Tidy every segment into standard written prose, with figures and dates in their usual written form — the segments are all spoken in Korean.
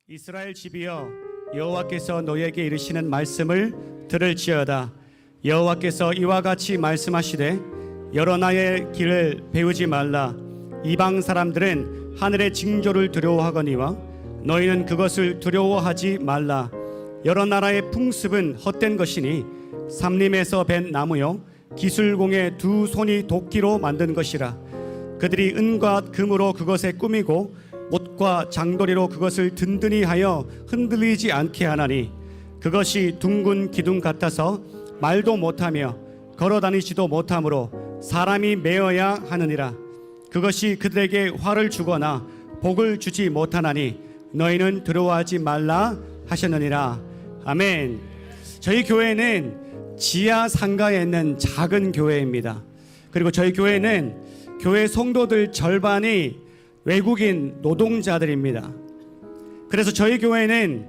이스라엘 집이여, 여호와께서 너희에게 이르시는 말씀을 들을지어다. 여호와께서 이와 같이 말씀하시되, 여러 나의 길을 배우지 말라. 이방 사람들은 하늘의 징조를 두려워하거니와 너희는 그것을 두려워하지 말라. 여러 나라의 풍습은 헛된 것이니 삼림에서 벤 나무요 기술공의 두 손이 도끼로 만든 것이라. 그들이 은과 금으로 그것에 꾸미고 못과 장도리로 그것을 든든히 하여 흔들리지 않게 하나니, 그것이 둥근 기둥 같아서 말도 못하며 걸어다니지도 못하므로 사람이 메어야 하느니라. 그것이 그들에게 화를 주거나 복을 주지 못하나니 너희는 두려워하지 말라 하셨느니라. 아멘. 저희 교회는 지하 상가에 있는 작은 교회입니다. 그리고 저희 교회는 교회 성도들 절반이 외국인 노동자들입니다. 그래서 저희 교회는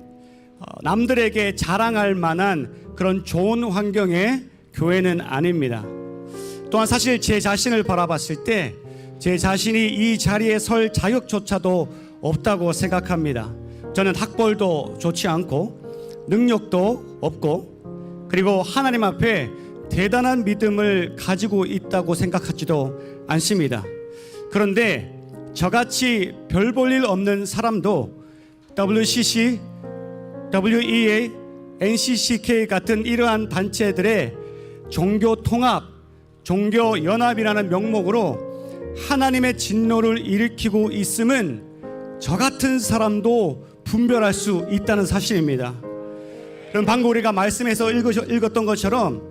남들에게 자랑할 만한 그런 좋은 환경의 교회는 아닙니다. 또한 사실 제 자신을 바라봤을 때 제 자신이 이 자리에 설 자격조차도 없다고 생각합니다. 저는 학벌도 좋지 않고 능력도 없고, 그리고 하나님 앞에 대단한 믿음을 가지고 있다고 생각하지도 않습니다. 그런데 저같이 별 볼 일 없는 사람도 WCC, WEA, NCCK 같은 이러한 단체들의 종교 통합, 종교 연합이라는 명목으로 하나님의 진노를 일으키고 있음은 저 같은 사람도 분별할 수 있다는 사실입니다. 그럼 방금 우리가 말씀에서 읽었던 것처럼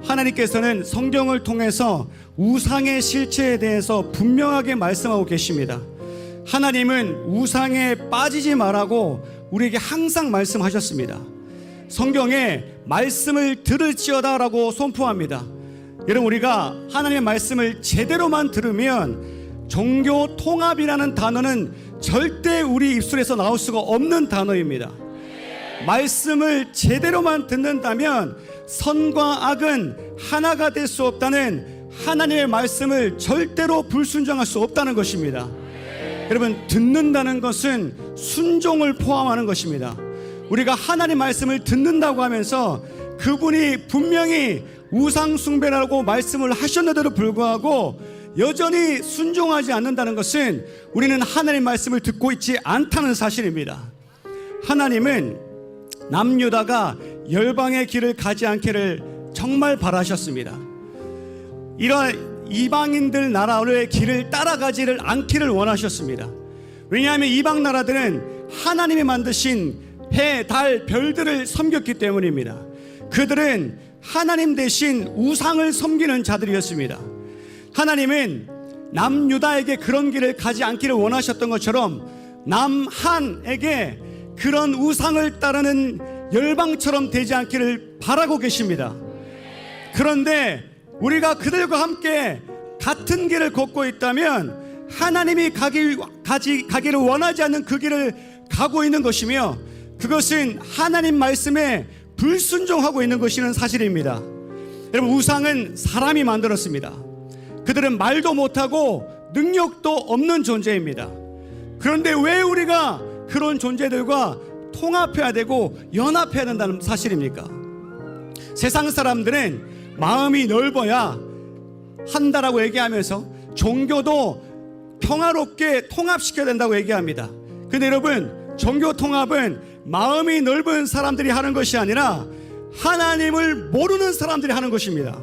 하나님께서는 성경을 통해서 우상의 실체에 대해서 분명하게 말씀하고 계십니다. 하나님은 우상에 빠지지 말라고 우리에게 항상 말씀하셨습니다. 성경에 말씀을 들을지어다 라고 선포합니다. 여러분, 우리가 하나님의 말씀을 제대로만 들으면 종교 통합이라는 단어는 절대 우리 입술에서 나올 수가 없는 단어입니다. 말씀을 제대로만 듣는다면 선과 악은 하나가 될 수 없다는 하나님의 말씀을 절대로 불순종할 수 없다는 것입니다. 여러분, 듣는다는 것은 순종을 포함하는 것입니다. 우리가 하나님 말씀을 듣는다고 하면서 그분이 분명히 우상 숭배라고 말씀을 하셨는데도 불구하고 여전히 순종하지 않는다는 것은 우리는 하나님 말씀을 듣고 있지 않다는 사실입니다. 하나님은 남유다가 열방의 길을 가지 않기를 정말 바라셨습니다. 이러한 이방인들 나라의 길을 따라가지를 않기를 원하셨습니다. 왜냐하면 이방 나라들은 하나님이 만드신 해, 달, 별들을 섬겼기 때문입니다. 그들은 하나님 대신 우상을 섬기는 자들이었습니다. 하나님은 남유다에게 그런 길을 가지 않기를 원하셨던 것처럼 남한에게 그런 우상을 따르는 열방처럼 되지 않기를 바라고 계십니다. 그런데 우리가 그들과 함께 같은 길을 걷고 있다면 하나님이 가기를 원하지 않는 그 길을 가고 있는 것이며, 그것은 하나님 말씀에 불순종하고 있는 것이는 사실입니다. 여러분, 우상은 사람이 만들었습니다. 그들은 말도 못하고 능력도 없는 존재입니다. 그런데 왜 우리가 그런 존재들과 통합해야 되고 연합해야 된다는 사실입니까? 세상 사람들은 마음이 넓어야 한다라고 얘기하면서 종교도 평화롭게 통합시켜야 된다고 얘기합니다. 근데 여러분, 종교 통합은 마음이 넓은 사람들이 하는 것이 아니라 하나님을 모르는 사람들이 하는 것입니다.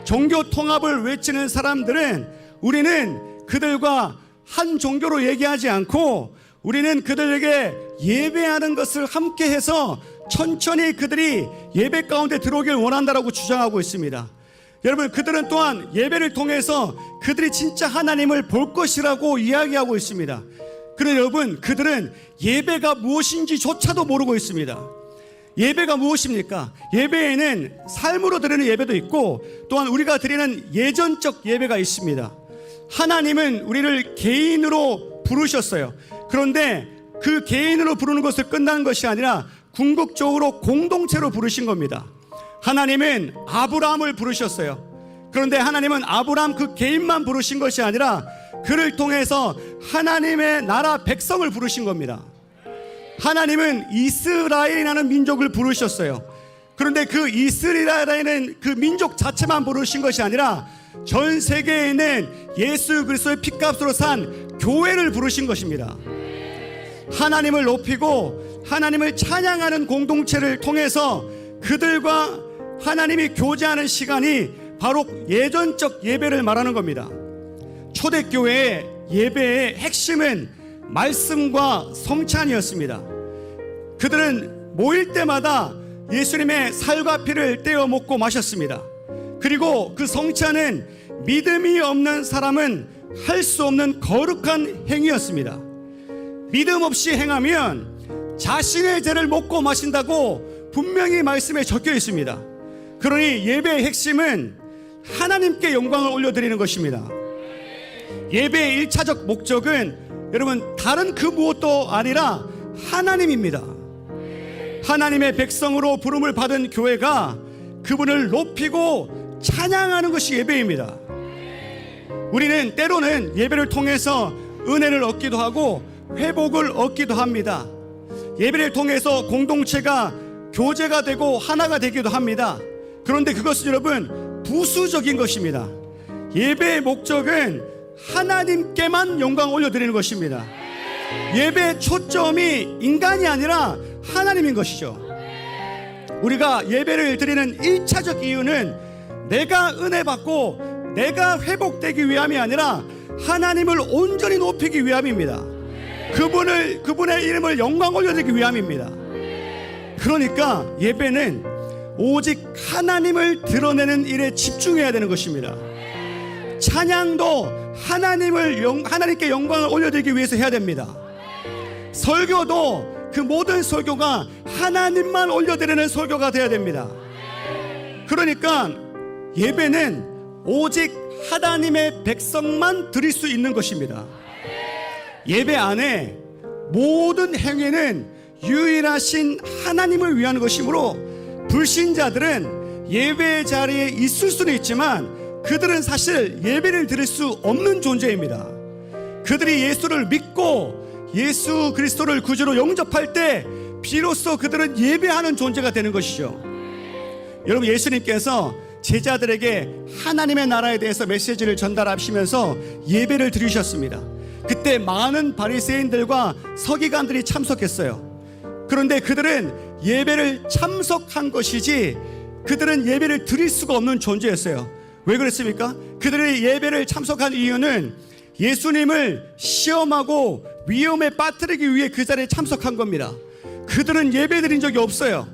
종교 통합을 외치는 사람들은 우리는 그들과 한 종교로 얘기하지 않고 우리는 그들에게 예배하는 것을 함께 해서 천천히 그들이 예배 가운데 들어오길 원한다라고 주장하고 있습니다. 여러분, 그들은 또한 예배를 통해서 그들이 진짜 하나님을 볼 것이라고 이야기하고 있습니다. 그런데 여러분, 그들은 예배가 무엇인지조차도 모르고 있습니다. 예배가 무엇입니까? 예배에는 삶으로 드리는 예배도 있고 또한 우리가 드리는 예전적 예배가 있습니다. 하나님은 우리를 개인으로 부르셨어요. 그런데 그 개인으로 부르는 것을 끝난 것이 아니라 궁극적으로 공동체로 부르신 겁니다. 하나님은 아브라함을 부르셨어요. 그런데 하나님은 아브라함 그 개인만 부르신 것이 아니라 그를 통해서 하나님의 나라 백성을 부르신 겁니다. 하나님은 이스라엘이라는 민족을 부르셨어요. 그런데 그 이스라엘이라는 그 민족 자체만 부르신 것이 아니라 전 세계에 있는 예수 그리스도의 피값으로 산 교회를 부르신 것입니다. 하나님을 높이고 하나님을 찬양하는 공동체를 통해서 그들과 하나님이 교제하는 시간이 바로 예전적 예배를 말하는 겁니다. 초대교회의 예배의 핵심은 말씀과 성찬이었습니다. 그들은 모일 때마다 예수님의 살과 피를 떼어 먹고 마셨습니다. 그리고 그 성찬은 믿음이 없는 사람은 할 수 없는 거룩한 행위였습니다. 믿음 없이 행하면 자신의 죄를 먹고 마신다고 분명히 말씀에 적혀 있습니다. 그러니 예배의 핵심은 하나님께 영광을 올려드리는 것입니다. 예배의 1차적 목적은 여러분 다른 그 무엇도 아니라 하나님입니다. 하나님의 백성으로 부름을 받은 교회가 그분을 높이고 찬양하는 것이 예배입니다. 우리는 때로는 예배를 통해서 은혜를 얻기도 하고 회복을 얻기도 합니다. 예배를 통해서 공동체가 교제가 되고 하나가 되기도 합니다. 그런데 그것은 여러분 부수적인 것입니다. 예배의 목적은 하나님께만 영광 올려드리는 것입니다. 예배의 초점이 인간이 아니라 하나님인 것이죠. 우리가 예배를 드리는 1차적 이유는 내가 은혜 받고 내가 회복되기 위함이 아니라 하나님을 온전히 높이기 위함입니다. 그분의 이름을 영광 올려드리기 위함입니다. 그러니까 예배는 오직 하나님을 드러내는 일에 집중해야 되는 것입니다. 찬양도 하나님께 영광을 올려드리기 위해서 해야 됩니다. 설교도 그 모든 설교가 하나님만 올려드리는 설교가 되어야 됩니다. 그러니까 예배는 오직 하나님의 백성만 드릴 수 있는 것입니다. 예배 안에 모든 행위는 유일하신 하나님을 위한 것이므로 불신자들은 예배 자리에 있을 수는 있지만 그들은 사실 예배를 드릴 수 없는 존재입니다. 그들이 예수를 믿고 예수 그리스도를 구주로 영접할 때 비로소 그들은 예배하는 존재가 되는 것이죠. 여러분, 예수님께서 제자들에게 하나님의 나라에 대해서 메시지를 전달하시면서 예배를 드리셨습니다. 그때 많은 바리새인들과 서기관들이 참석했어요. 그런데 그들은 예배를 참석한 것이지 그들은 예배를 드릴 수가 없는 존재였어요. 왜 그랬습니까? 그들의 예배를 참석한 이유는 예수님을 시험하고 위험에 빠뜨리기 위해 그 자리에 참석한 겁니다. 그들은 예배 드린 적이 없어요.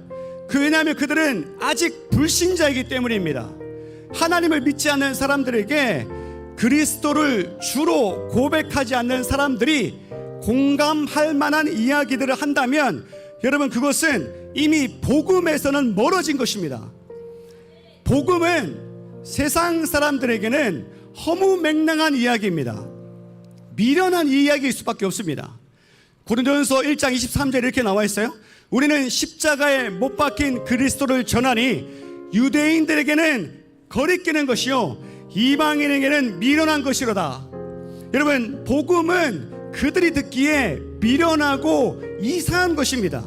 왜냐하면 그들은 아직 불신자이기 때문입니다. 하나님을 믿지 않는 사람들에게 그리스도를 주로 고백하지 않는 사람들이 공감할 만한 이야기들을 한다면 여러분, 그것은 이미 복음에서는 멀어진 것입니다. 복음은 세상 사람들에게는 허무맹랑한 이야기입니다. 미련한 이야기일 수밖에 없습니다. 고린도전서 1장 23절에 이렇게 나와 있어요. 우리는 십자가에 못 박힌 그리스도를 전하니 유대인들에게는 거리끼는 것이요 이방인에게는 미련한 것이로다. 여러분, 복음은 그들이 듣기에 미련하고 이상한 것입니다.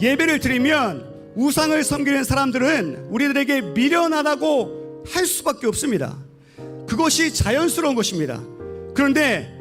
예배를 드리면 우상을 섬기는 사람들은 우리들에게 미련하다고 할 수밖에 없습니다. 그것이 자연스러운 것입니다. 그런데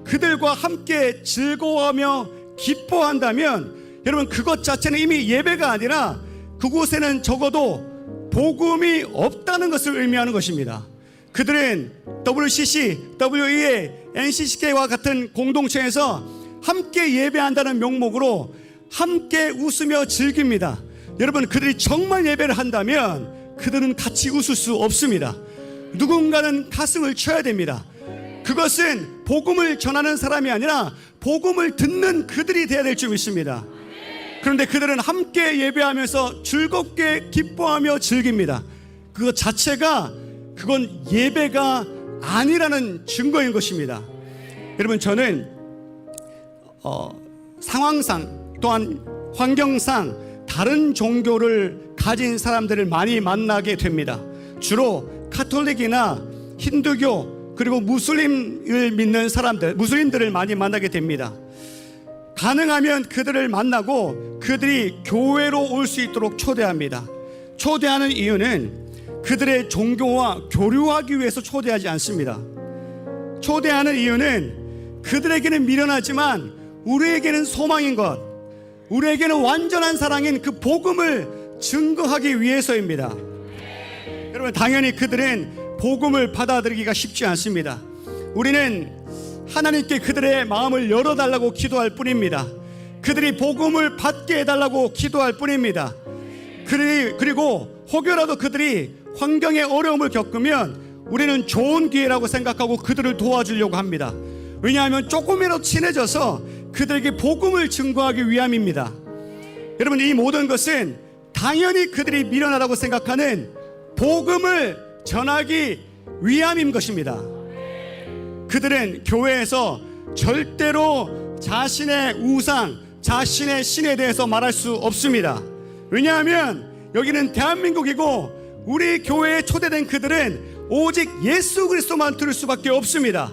그들과 함께 즐거워하며 기뻐한다면 여러분, 그것 자체는 이미 예배가 아니라 그곳에는 적어도 복음이 없다는 것을 의미하는 것입니다. 그들은 WCC, WEA, NCCK와 같은 공동체에서 함께 예배한다는 명목으로 함께 웃으며 즐깁니다. 여러분, 그들이 정말 예배를 한다면 그들은 같이 웃을 수 없습니다. 누군가는 가슴을 쳐야 됩니다. 그것은 복음을 전하는 사람이 아니라 복음을 듣는 그들이 되어야 될 줄 믿습니다. 그런데 그들은 함께 예배하면서 즐겁게 기뻐하며 즐깁니다. 그것 자체가 그건 예배가 아니라는 증거인 것입니다. 여러분, 저는 상황상 또한 환경상 다른 종교를 가진 사람들을 많이 만나게 됩니다. 주로 카톨릭이나 힌두교 그리고 무슬림을 믿는 사람들, 무슬림들을 많이 만나게 됩니다. 가능하면 그들을 만나고 그들이 교회로 올 수 있도록 초대합니다. 초대하는 이유는 그들의 종교와 교류하기 위해서 초대하지 않습니다. 초대하는 이유는 그들에게는 미련하지만 우리에게는 소망인 것, 우리에게는 완전한 사랑인 그 복음을 증거하기 위해서입니다. 여러분, 당연히 그들은 복음을 받아들이기가 쉽지 않습니다. 우리는 하나님께 그들의 마음을 열어달라고 기도할 뿐입니다. 그들이 복음을 받게 해달라고 기도할 뿐입니다. 그리고 혹여라도 그들이 환경의 어려움을 겪으면 우리는 좋은 기회라고 생각하고 그들을 도와주려고 합니다. 왜냐하면 조금이라도 친해져서 그들에게 복음을 증거하기 위함입니다. 여러분, 이 모든 것은 당연히 그들이 미련하다고 생각하는 복음을 전하기 위함인 것입니다. 그들은 교회에서 절대로 자신의 우상, 자신의 신에 대해서 말할 수 없습니다. 왜냐하면 여기는 대한민국이고 우리 교회에 초대된 그들은 오직 예수 그리스도만 들을 수밖에 없습니다.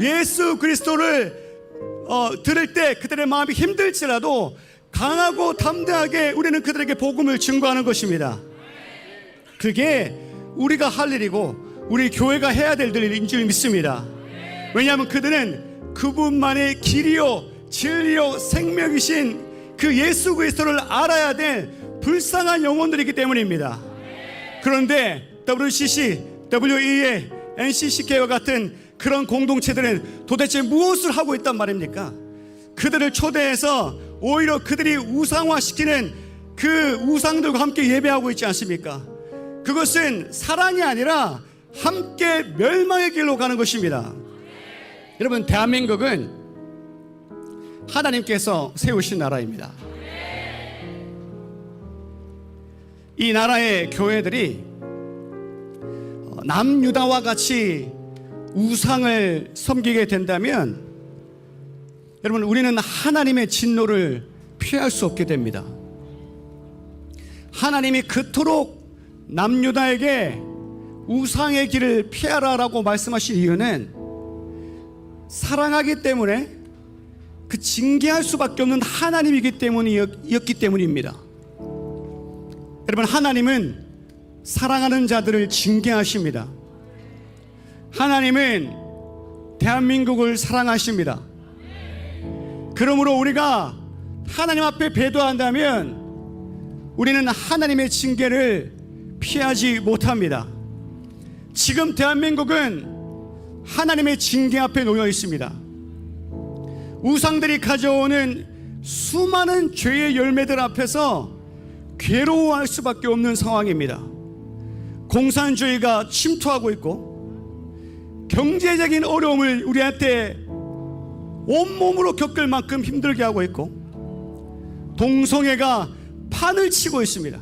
예수 그리스도를 들을 때 그들의 마음이 힘들지라도 강하고 담대하게 우리는 그들에게 복음을 증거하는 것입니다. 그게 우리가 할 일이고 우리 교회가 해야 될 일인 줄 믿습니다. 왜냐하면 그들은 그분만의 길이요 진리요 생명이신 그 예수 그리스도를 알아야 될 불쌍한 영혼들이기 때문입니다. 그런데 WCC, WEA, NCCK와 같은 그런 공동체들은 도대체 무엇을 하고 있단 말입니까? 그들을 초대해서 오히려 그들이 우상화시키는 그 우상들과 함께 예배하고 있지 않습니까? 그것은 사랑이 아니라 함께 멸망의 길로 가는 것입니다. 여러분, 대한민국은 하나님께서 세우신 나라입니다. 이 나라의 교회들이 남유다와 같이 우상을 섬기게 된다면 여러분, 우리는 하나님의 진노를 피할 수 없게 됩니다. 하나님이 그토록 남유다에게 우상의 길을 피하라라고 말씀하신 이유는 사랑하기 때문에 그 징계할 수밖에 없는 하나님이기 때문이었기 때문입니다. 여러분, 하나님은 사랑하는 자들을 징계하십니다. 하나님은 대한민국을 사랑하십니다. 그러므로 우리가 하나님 앞에 배도한다면 우리는 하나님의 징계를 피하지 못합니다. 지금 대한민국은 하나님의 징계 앞에 놓여 있습니다. 우상들이 가져오는 수많은 죄의 열매들 앞에서 괴로워할 수밖에 없는 상황입니다. 공산주의가 침투하고 있고 경제적인 어려움을 우리한테 온몸으로 겪을 만큼 힘들게 하고 있고 동성애가 판을 치고 있습니다.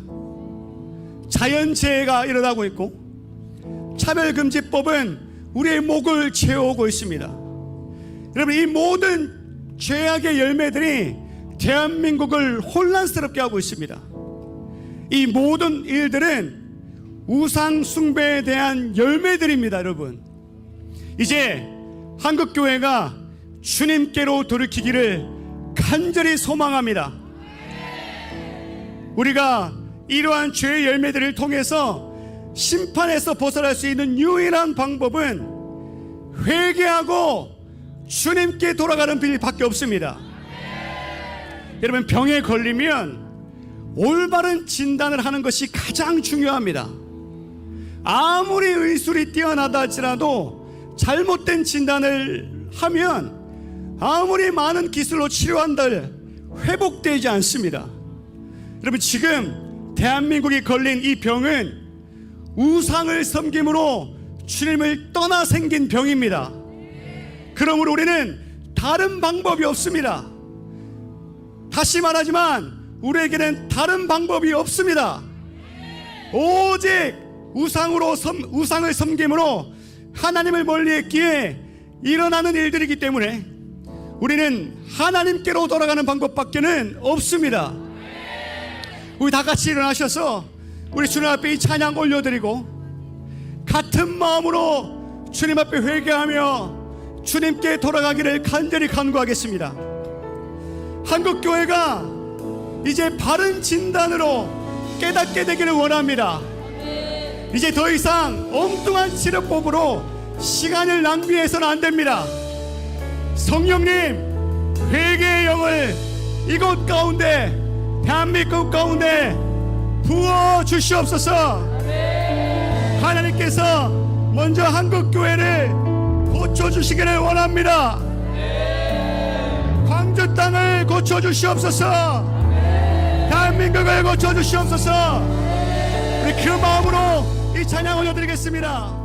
자연재해가 일어나고 있고 차별금지법은 우리의 목을 채워오고 있습니다. 여러분, 이 모든 죄악의 열매들이 대한민국을 혼란스럽게 하고 있습니다. 이 모든 일들은 우상 숭배에 대한 열매들입니다. 여러분, 이제 한국교회가 주님께로 돌이키기를 간절히 소망합니다. 우리가 이러한 죄의 열매들을 통해서 심판에서 벗어날 수 있는 유일한 방법은 회개하고 주님께 돌아가는 길밖에 없습니다. 여러분, 병에 걸리면 올바른 진단을 하는 것이 가장 중요합니다. 아무리 의술이 뛰어나다 할지라도 잘못된 진단을 하면 아무리 많은 기술로 치료한들 회복되지 않습니다. 여러분, 지금 대한민국이 걸린 이 병은 우상을 섬김으로 주님을 떠나 생긴 병입니다. 그러므로 우리는 다른 방법이 없습니다. 다시 말하지만 우리에게는 다른 방법이 없습니다. 오직 우상을 섬김으로 하나님을 멀리했기에 일어나는 일들이기 때문에 우리는 하나님께로 돌아가는 방법밖에는 없습니다. 우리 다 같이 일어나셔서 우리 주님 앞에 이 찬양 올려드리고 같은 마음으로 주님 앞에 회개하며 주님께 돌아가기를 간절히 간구하겠습니다. 한국교회가 이제 바른 진단으로 깨닫게 되기를 원합니다. 이제 더 이상 엉뚱한 치료법으로 시간을 낭비해서는 안 됩니다. 성령님, 회개의 영을 이곳 가운데, 대한민국 가운데 부어 주시옵소서. 하나님께서 먼저 한국교회를 고쳐주시기를 원합니다. 광주 땅을 고쳐주시옵소서. 대한민국을 고쳐주시옵소서. 우리 그 마음으로 이 찬양 올려드리겠습니다.